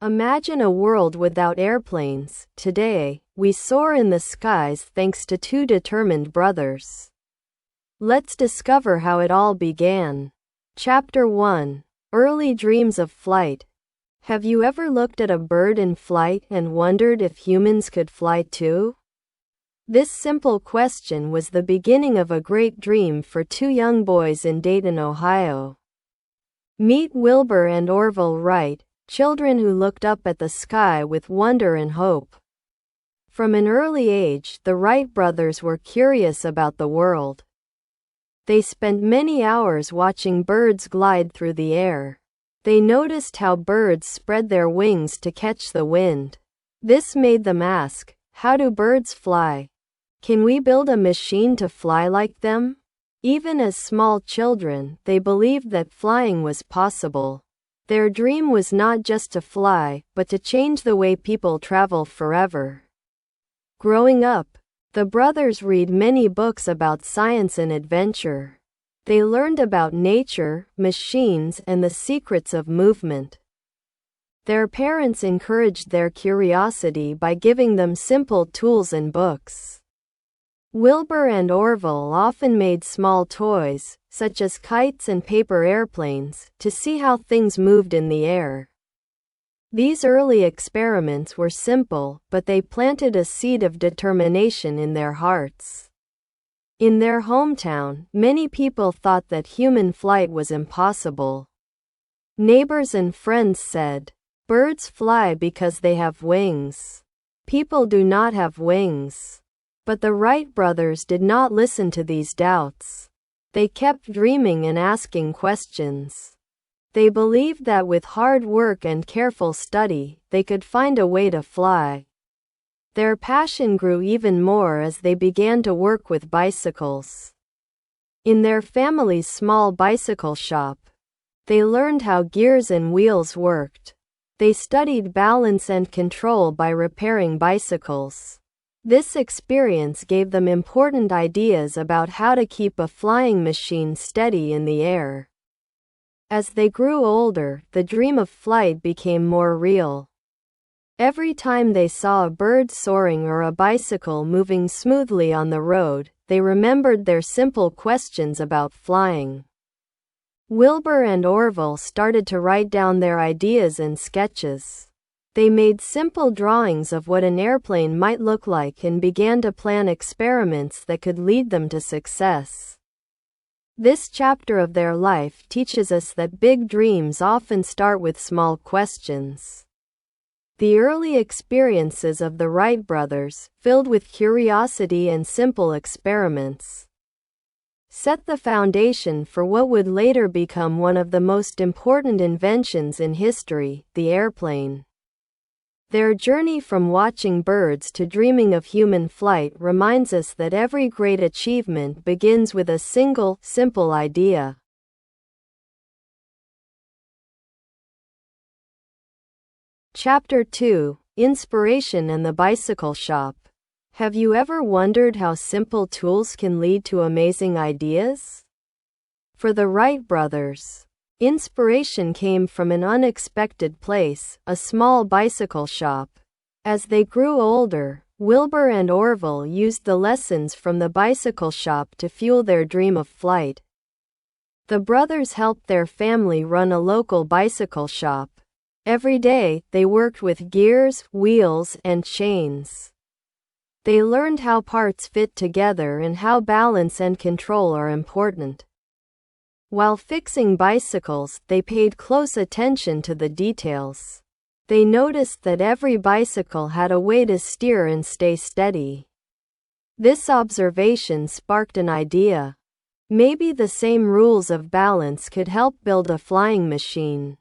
Imagine a world without airplanes. Today, we soar in the skies thanks to two determined brothers. Let's discover how it all began. Chapter 1. Early Dreams of Flight. Have you ever looked at a bird in flight and wondered if humans could fly too? This simple question was the beginning of a great dream for two young boys in Dayton, Ohio. Meet Wilbur and Orville Wright, children who looked up at the sky with wonder and hope. From an early age, the Wright brothers were curious about the world. They spent many hours watching birds glide through the air. They noticed how birds spread their wings to catch the wind. This made them ask, how do birds fly? Can we build a machine to fly like them? Even as small children, they believed that flying was possible. Their dream was not just to fly, but to change the way people travel forever. Growing up, the brothers read many books about science and adventure. They learned about nature, machines, and the secrets of movement. Their parents encouraged their curiosity by giving them simple tools and books. Wilbur and Orville often made small toys, such as kites and paper airplanes, to see how things moved in the air. These early experiments were simple, but they planted a seed of determination in their hearts. In their hometown, many people thought that human flight was impossible. Neighbors and friends said, "Birds fly because they have wings. People do not have wings." But the Wright brothers did not listen to these doubts. They kept dreaming and asking questions. They believed that with hard work and careful study, they could find a way to fly. Their passion grew even more as they began to work with bicycles. In their family's small bicycle shop, they learned how gears and wheels worked. They studied balance and control by repairing bicycles. This experience gave them important ideas about how to keep a flying machine steady in the air. As they grew older, the dream of flight became more real. Every time they saw a bird soaring or a bicycle moving smoothly on the road, they remembered their simple questions about flying. Wilbur and Orville started to write down their ideas and sketches. They made simple drawings of what an airplane might look like and began to plan experiments that could lead them to success. This chapter of their life teaches us that big dreams often start with small questions. The early experiences of the Wright brothers, filled with curiosity and simple experiments, set the foundation for what would later become one of the most important inventions in history, the airplane. Their journey from watching birds to dreaming of human flight reminds us that every great achievement begins with a single, simple idea. Chapter 2. Inspiration and the Bicycle Shop. Have you ever wondered how simple tools can lead to amazing ideas? For the Wright brothers, inspiration came from an unexpected place, a small bicycle shop. As they grew older, Wilbur and Orville used the lessons from the bicycle shop to fuel their dream of flight. The brothers helped their family run a local bicycle shop. Every day, they worked with gears, wheels, and chains. They learned how parts fit together and how balance and control are important. While fixing bicycles, they paid close attention to the details. They noticed that every bicycle had a way to steer and stay steady. This observation sparked an idea. Maybe the same rules of balance could help build a flying machine.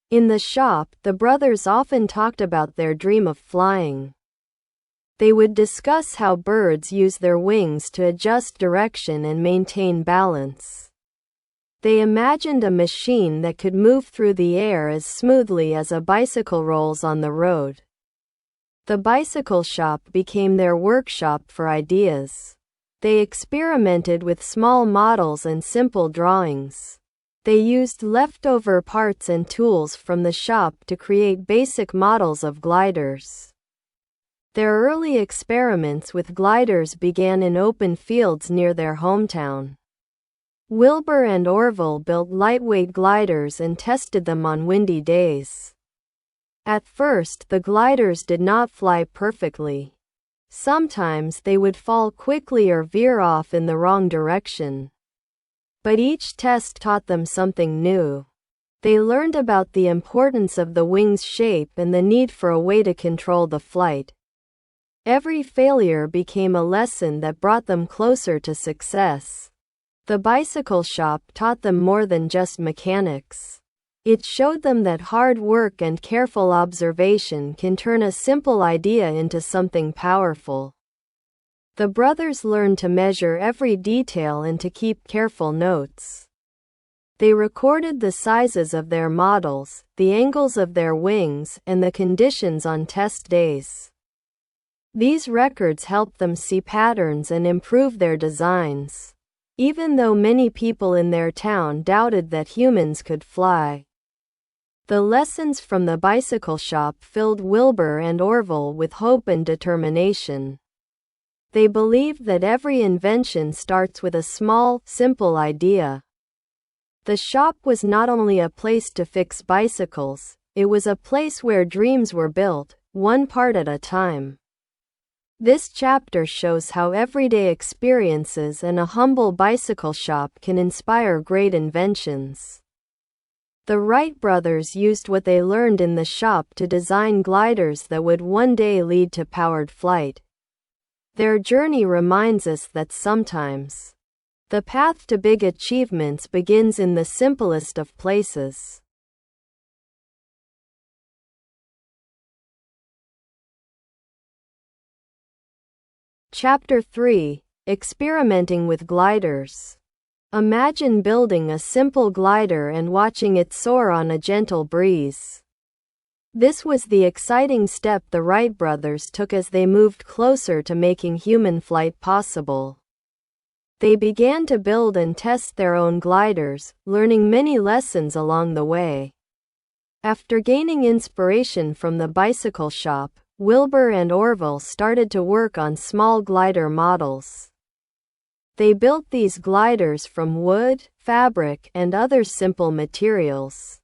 In the shop, the brothers often talked about their dream of flying. They would discuss how birds use their wings to adjust direction and maintain balance. They imagined a machine that could move through the air as smoothly as a bicycle rolls on the road. The bicycle shop became their workshop for ideas. They experimented with small models and simple drawings. They used leftover parts and tools from the shop to create basic models of gliders. Their early experiments with gliders began in open fields near their hometown. Wilbur and Orville built lightweight gliders and tested them on windy days. At first, the gliders did not fly perfectly. Sometimes they would fall quickly or veer off in the wrong direction. But each test taught them something new. They learned about the importance of the wing's shape and the need for a way to control the flight. Every failure became a lesson that brought them closer to success. The bicycle shop taught them more than just mechanics. It showed them that hard work and careful observation can turn a simple idea into something powerful. The brothers learned to measure every detail and to keep careful notes. They recorded the sizes of their models, the angles of their wings, and the conditions on test days. These records helped them see patterns and improve their designs. Even though many people in their town doubted that humans could fly. The lessons from the bicycle shop filled Wilbur and Orville with hope and determination. They believed that every invention starts with a small, simple idea. The shop was not only a place to fix bicycles, it was a place where dreams were built, one part at a time. This chapter shows how everyday experiences and a humble bicycle shop can inspire great inventions. The Wright brothers used what they learned in the shop to design gliders that would one day lead to powered flight. Their journey reminds us that sometimes the path to big achievements begins in the simplest of places. Chapter 3: Experimenting with gliders. Imagine building a simple glider and watching it soar on a gentle breeze. This was the exciting step the Wright brothers took as they moved closer to making human flight possible. They began to build and test their own gliders, learning many lessons along the way. After gaining inspiration from the bicycle shop, Wilbur and Orville started to work on small glider models. They built these gliders from wood, fabric, and other simple materials.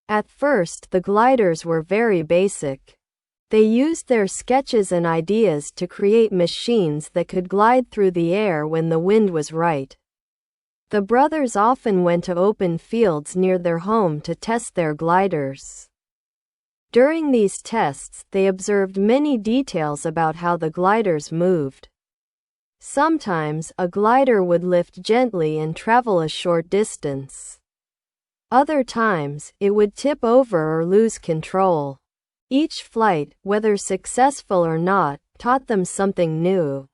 At first, the gliders were very basic. They used their sketches and ideas to create machines that could glide through the air when the wind was right. The brothers often went to open fields near their home to test their gliders. During these tests, they observed many details about how the gliders moved. Sometimes, a glider would lift gently and travel a short distance. Other times, it would tip over or lose control. Each flight, whether successful or not, taught them something new.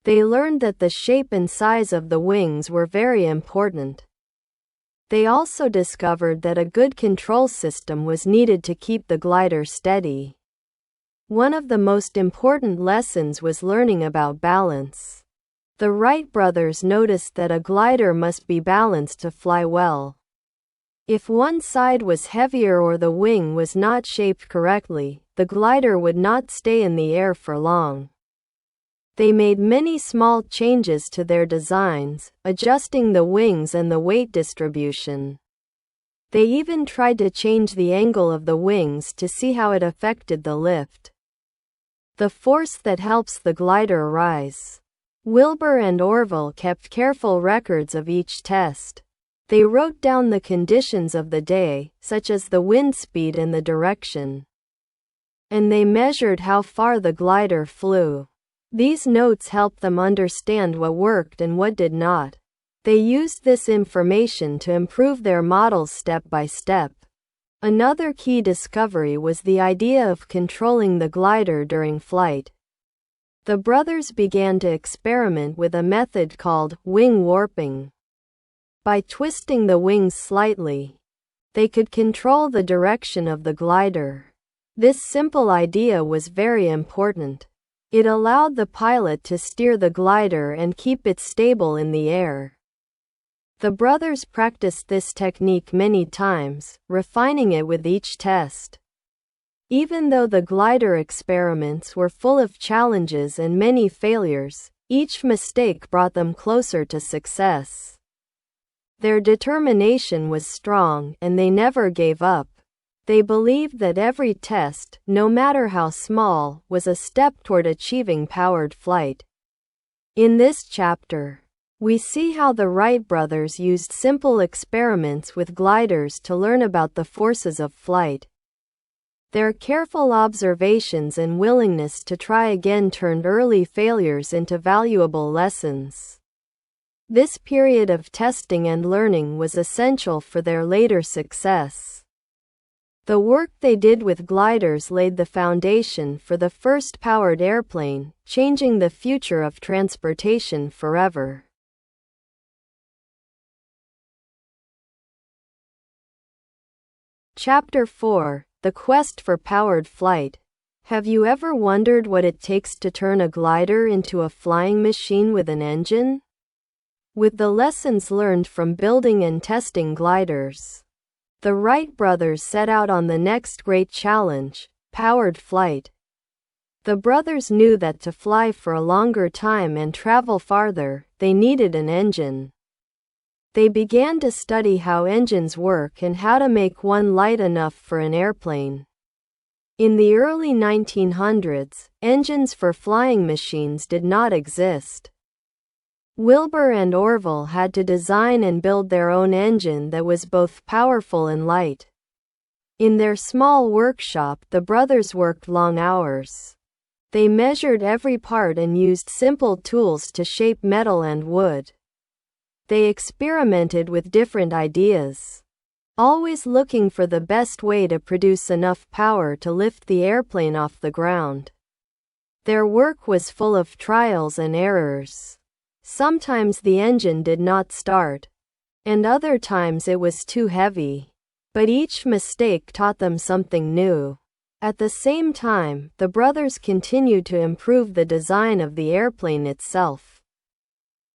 They learned that the shape and size of the wings were very important. They also discovered that a good control system was needed to keep the glider steady. One of the most important lessons was learning about balance. The Wright brothers noticed that a glider must be balanced to fly well. If one side was heavier or the wing was not shaped correctly, the glider would not stay in the air for long. They made many small changes to their designs, adjusting the wings and the weight distribution. They even tried to change the angle of the wings to see how it affected the lift. The force that helps the glider rise. Wilbur and Orville kept careful records of each test. They wrote down the conditions of the day, such as the wind speed and the direction. And they measured how far the glider flew. These notes helped them understand what worked and what did not. They used this information to improve their models step by step. Another key discovery was the idea of controlling the glider during flight. The brothers began to experiment with a method called wing warping. By twisting the wings slightly, they could control the direction of the glider. This simple idea was very important. It allowed the pilot to steer the glider and keep it stable in the air. The brothers practiced this technique many times, refining it with each test. Even though the glider experiments were full of challenges and many failures, each mistake brought them closer to success. Their determination was strong, and they never gave up. They believed that every test, no matter how small, was a step toward achieving powered flight. In this chapter, we see how the Wright brothers used simple experiments with gliders to learn about the forces of flight. Their careful observations and willingness to try again turned early failures into valuable lessons. This period of testing and learning was essential for their later success. The work they did with gliders laid the foundation for the first powered airplane, changing the future of transportation forever. Chapter 4: The Quest for Powered Flight. Have you ever wondered what it takes to turn a glider into a flying machine with an engine? With the lessons learned from building and testing gliders, the Wright brothers set out on the next great challenge, powered flight. The brothers knew that to fly for a longer time and travel farther, they needed an engine. They began to study how engines work and how to make one light enough for an airplane. In the early 1900s, engines for flying machines did not exist. Wilbur and Orville had to design and build their own engine that was both powerful and light. In their small workshop, the brothers worked long hours. They measured every part and used simple tools to shape metal and wood. They experimented with different ideas, always looking for the best way to produce enough power to lift the airplane off the ground. Their work was full of trials and errors. Sometimes the engine did not start, and other times it was too heavy. But each mistake taught them something new. At the same time, the brothers continued to improve the design of the airplane itself.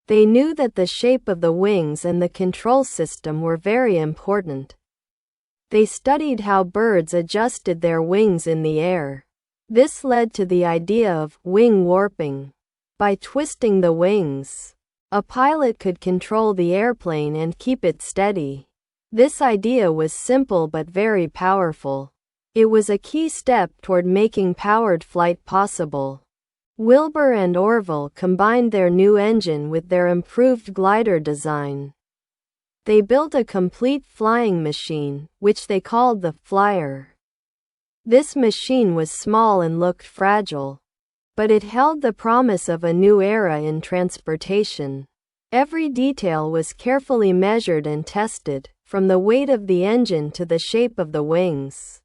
They knew that the shape of the wings and the control system were very important. They studied how birds adjusted their wings in the air. This led to the idea of wing warping. By twisting the wings, a pilot could control the airplane and keep it steady. This idea was simple but very powerful. It was a key step toward making powered flight possible. Wilbur and Orville combined their new engine with their improved glider design. They built a complete flying machine, which they called the Flyer. This machine was small and looked fragile, but it held the promise of a new era in transportation. Every detail was carefully measured and tested, from the weight of the engine to the shape of the wings.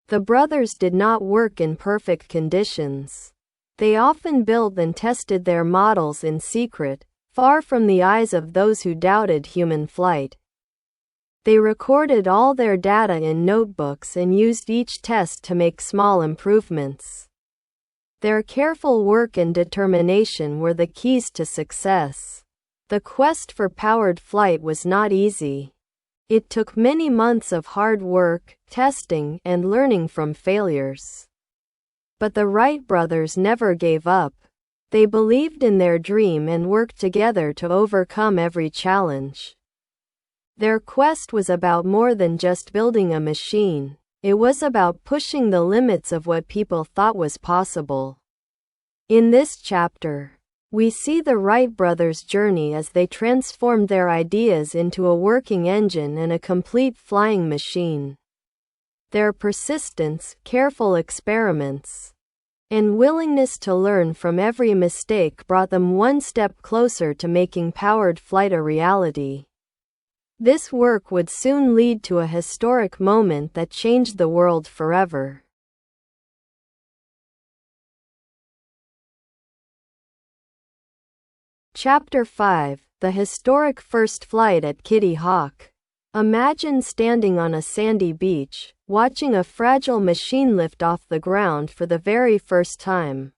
The brothers did not work in perfect conditions. They often built and tested their models in secret, far from the eyes of those who doubted human flight. They recorded all their data in notebooks and used each test to make small improvements. Their careful work and determination were the keys to success. The quest for powered flight was not easy. It took many months of hard work, testing, and learning from failures. But the Wright brothers never gave up. They believed in their dream and worked together to overcome every challenge. Their quest was about more than just building a machine. It was about pushing the limits of what people thought was possible. In this chapter, we see the Wright brothers' journey as they transformed their ideas into a working engine and a complete flying machine. Their persistence, careful experiments, and willingness to learn from every mistake brought them one step closer to making powered flight a reality. This work would soon lead to a historic moment that changed the world forever. Chapter 5: The Historic First Flight at Kitty Hawk. Imagine standing on a sandy beach, watching a fragile machine lift off the ground for the very first time.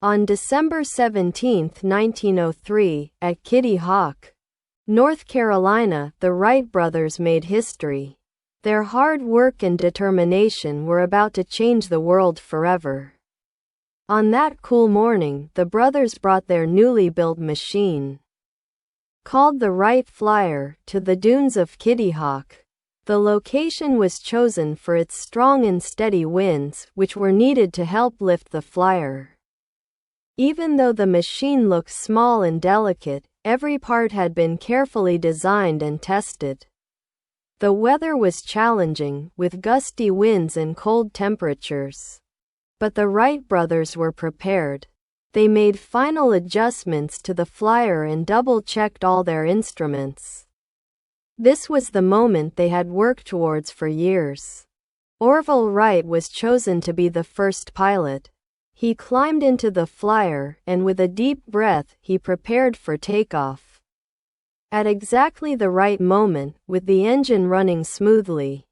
On December 17, 1903, at Kitty Hawk, North Carolina, the Wright brothers made history. Their hard work and determination were about to change the world forever. On that cool morning, the brothers brought their newly built machine, called the Wright Flyer, to the dunes of Kitty Hawk. The location was chosen for its strong and steady winds, which were needed to help lift the flyer. Even though the machine looked small and delicate, every part had been carefully designed and tested. The weather was challenging, with gusty winds and cold temperatures. But the Wright brothers were prepared. They made final adjustments to the flyer and double-checked all their instruments. This was the moment they had worked towards for years. Orville Wright was chosen to be the first pilot. He climbed into the flyer, and with a deep breath, he prepared for takeoff. At exactly the right moment, with the engine running smoothly,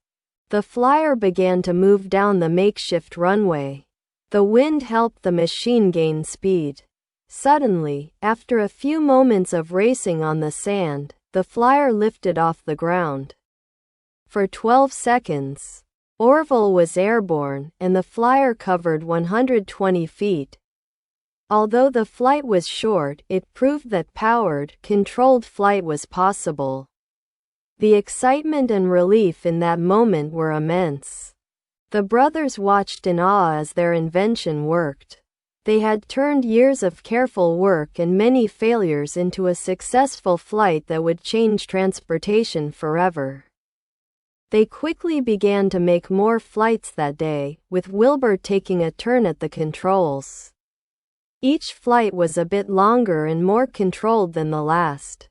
the flyer began to move down the makeshift runway. The wind helped the machine gain speed. Suddenly, after a few moments of racing on the sand, the flyer lifted off the ground. For 12 seconds, Orville was airborne, and the flyer covered 120 feet. Although the flight was short, it proved that powered, controlled flight was possible. The excitement and relief in that moment were immense. The brothers watched in awe as their invention worked. They had turned years of careful work and many failures into a successful flight that would change transportation forever. They quickly began to make more flights that day, with Wilbur taking a turn at the controls. Each flight was a bit longer and more controlled than the last.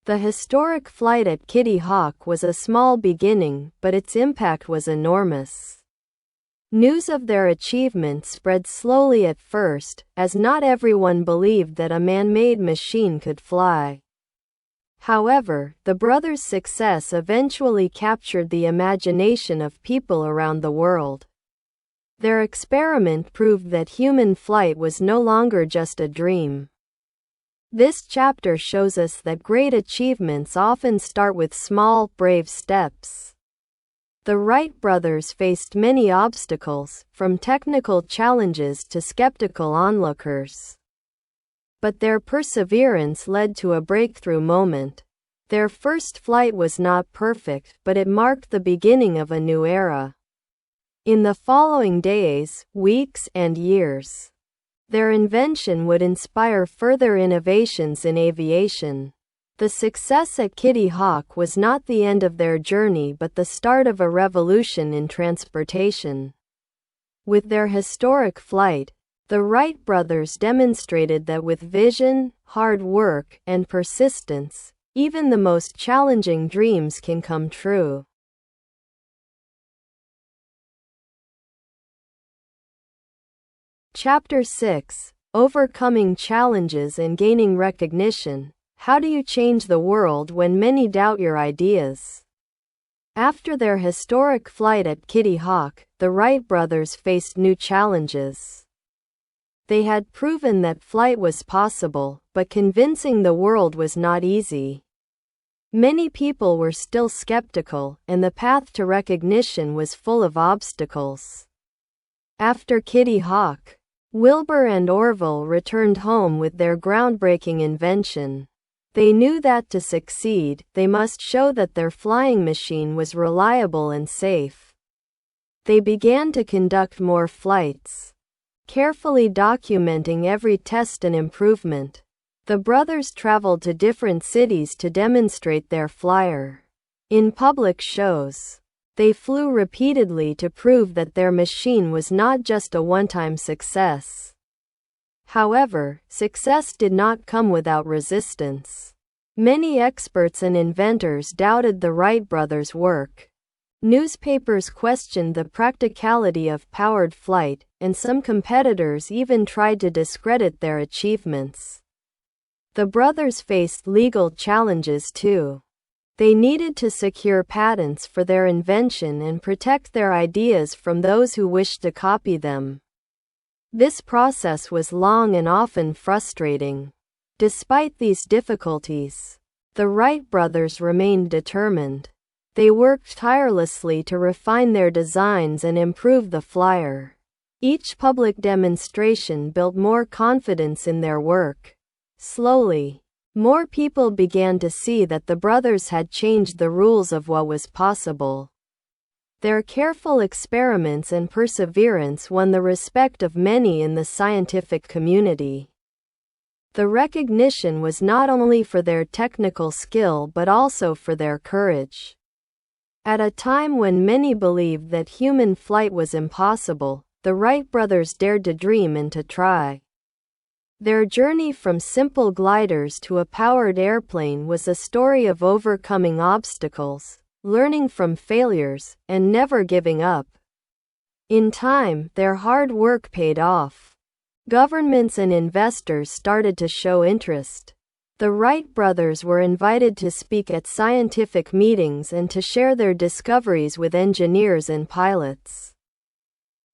The historic flight at Kitty Hawk was a small beginning, but its impact was enormous. News of their achievement spread slowly at first, as not everyone believed that a man-made machine could fly. However, the brothers' success eventually captured the imagination of people around the world. Their experiment proved that human flight was no longer just a dream. This chapter shows us that great achievements often start with small, brave steps. The Wright brothers faced many obstacles, from technical challenges to skeptical onlookers. But their perseverance led to a breakthrough moment. Their first flight was not perfect, but it marked the beginning of a new era. In the following days, weeks, and years, their invention would inspire further innovations in aviation. The success at Kitty Hawk was not the end of their journey but the start of a revolution in transportation. With their historic flight, the Wright brothers demonstrated that with vision, hard work, and persistence, even the most challenging dreams can come true. Chapter 6: Overcoming Challenges and Gaining Recognition. How do you change the world when many doubt your ideas? After their historic flight at Kitty Hawk, the Wright brothers faced new challenges. They had proven that flight was possible, but convincing the world was not easy. Many people were still skeptical, and the path to recognition was full of obstacles. After Kitty Hawk, Wilbur and Orville returned home with their groundbreaking invention. They knew that to succeed, they must show that their flying machine was reliable and safe. They began to conduct more flights, carefully documenting every test and improvement. The brothers traveled to different cities to demonstrate their flyer. In public shows, they flew repeatedly to prove that their machine was not just a one-time success. However, success did not come without resistance. Many experts and inventors doubted the Wright brothers' work. Newspapers questioned the practicality of powered flight, and some competitors even tried to discredit their achievements. The brothers faced legal challenges too. They needed to secure patents for their invention and protect their ideas from those who wished to copy them. This process was long and often frustrating. Despite these difficulties, The Wright brothers remained determined. They worked tirelessly to refine their designs and improve the flyer. Each public demonstration built more confidence in their work. Slowly, more people began to see that the brothers had changed the rules of what was possible. Their careful experiments and perseverance won the respect of many in the scientific community. The recognition was not only for their technical skill but also for their courage. At a time when many believed that human flight was impossible, the Wright brothers dared to dream and to try. Their journey from simple gliders to a powered airplane was a story of overcoming obstacles, learning from failures, and never giving up. In time, their hard work paid off. Governments and investors started to show interest. The Wright brothers were invited to speak at scientific meetings and to share their discoveries with engineers and pilots.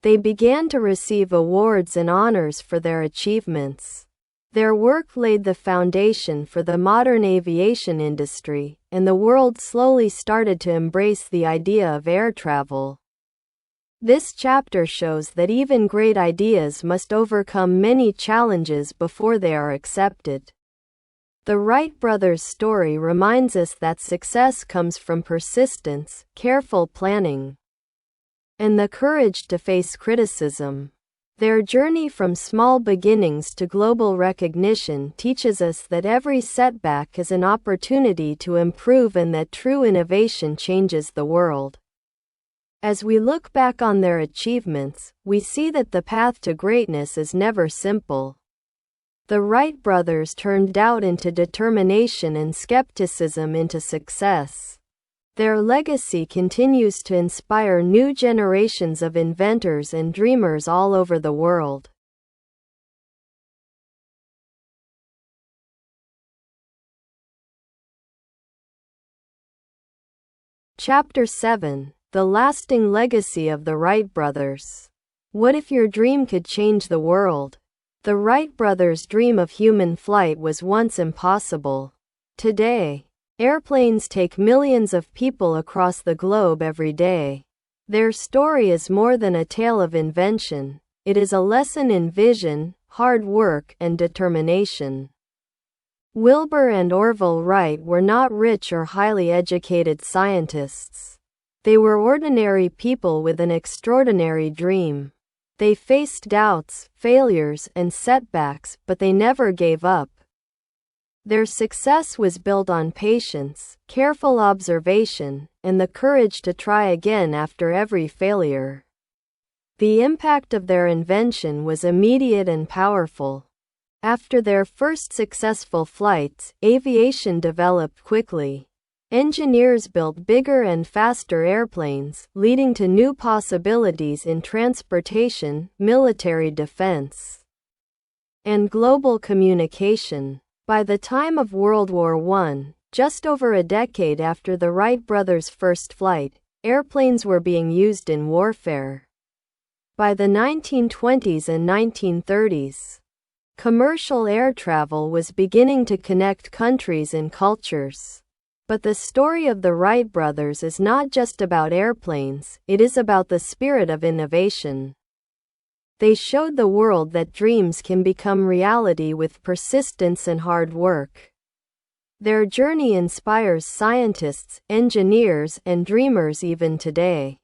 They began to receive awards and honors for their achievements. Their work laid the foundation for the modern aviation industry, and the world slowly started to embrace the idea of air travel. This chapter shows that even great ideas must overcome many challenges before they are accepted. The Wright brothers' story reminds us that success comes from persistence, careful planning, and the courage to face criticism. Their journey from small beginnings to global recognition teaches us that every setback is an opportunity to improve and that true innovation changes the world. As we look back on their achievements, we see that the path to greatness is never simple. The Wright brothers turned doubt into determination and skepticism into success. Their legacy continues to inspire new generations of inventors and dreamers all over the world. Chapter 7: The Lasting Legacy of the Wright Brothers. What if your dream could change the world? The Wright brothers' dream of human flight was once impossible. Today, airplanes take millions of people across the globe every day. Their story is more than a tale of invention. It is a lesson in vision, hard work, and determination. Wilbur and Orville Wright were not rich or highly educated scientists. They were ordinary people with an extraordinary dream. They faced doubts, failures, and setbacks, but they never gave up. Their success was built on patience, careful observation, and the courage to try again after every failure. The impact of their invention was immediate and powerful. After their first successful flights, aviation developed quickly. Engineers built bigger and faster airplanes, leading to new possibilities in transportation, military defense, and global communication. By the time of World War I, just over a decade after the Wright brothers' first flight, airplanes were being used in warfare. By the 1920s and 1930s, commercial air travel was beginning to connect countries and cultures. But the story of the Wright brothers is not just about airplanes, it is about the spirit of innovation. They showed the world that dreams can become reality with persistence and hard work. Their journey inspires scientists, engineers, and dreamers even today.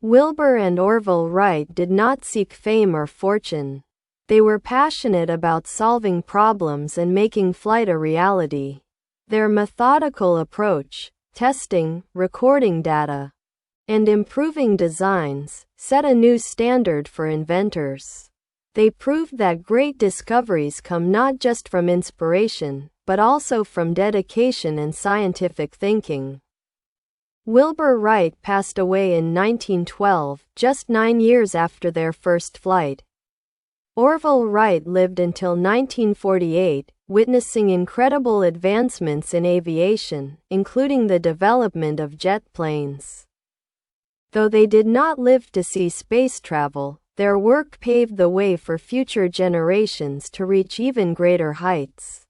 Wilbur and Orville Wright did not seek fame or fortune. They were passionate about solving problems and making flight a reality. Their methodical approach, testing, recording data, and improving designs, set a new standard for inventors. They proved that great discoveries come not just from inspiration, but also from dedication and scientific thinking. Wilbur Wright passed away in 1912, just 9 years after their first flight. Orville Wright lived until 1948, witnessing incredible advancements in aviation, including the development of jet planes. Though they did not live to see space travel, their work paved the way for future generations to reach even greater heights.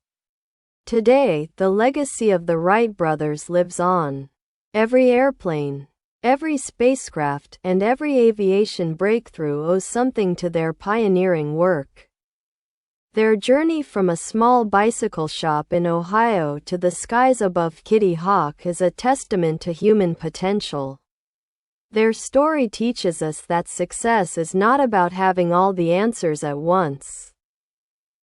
Today, the legacy of the Wright brothers lives on. Every airplane, every spacecraft, and every aviation breakthrough owes something to their pioneering work. Their journey from a small bicycle shop in Ohio to the skies above Kitty Hawk is a testament to human potential. Their story teaches us that success is not about having all the answers at once.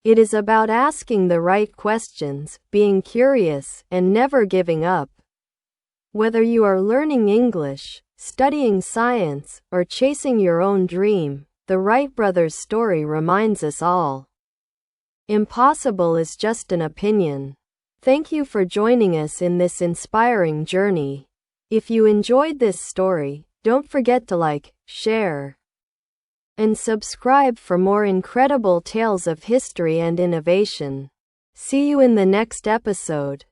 It is about asking the right questions, being curious, and never giving up. Whether you are learning English, studying science, or chasing your own dream, the Wright brothers' story reminds us all. Impossible is just an opinion. Thank you for joining us in this inspiring journey. If you enjoyed this story, don't forget to like, share, and subscribe for more incredible tales of history and innovation. See you in the next episode.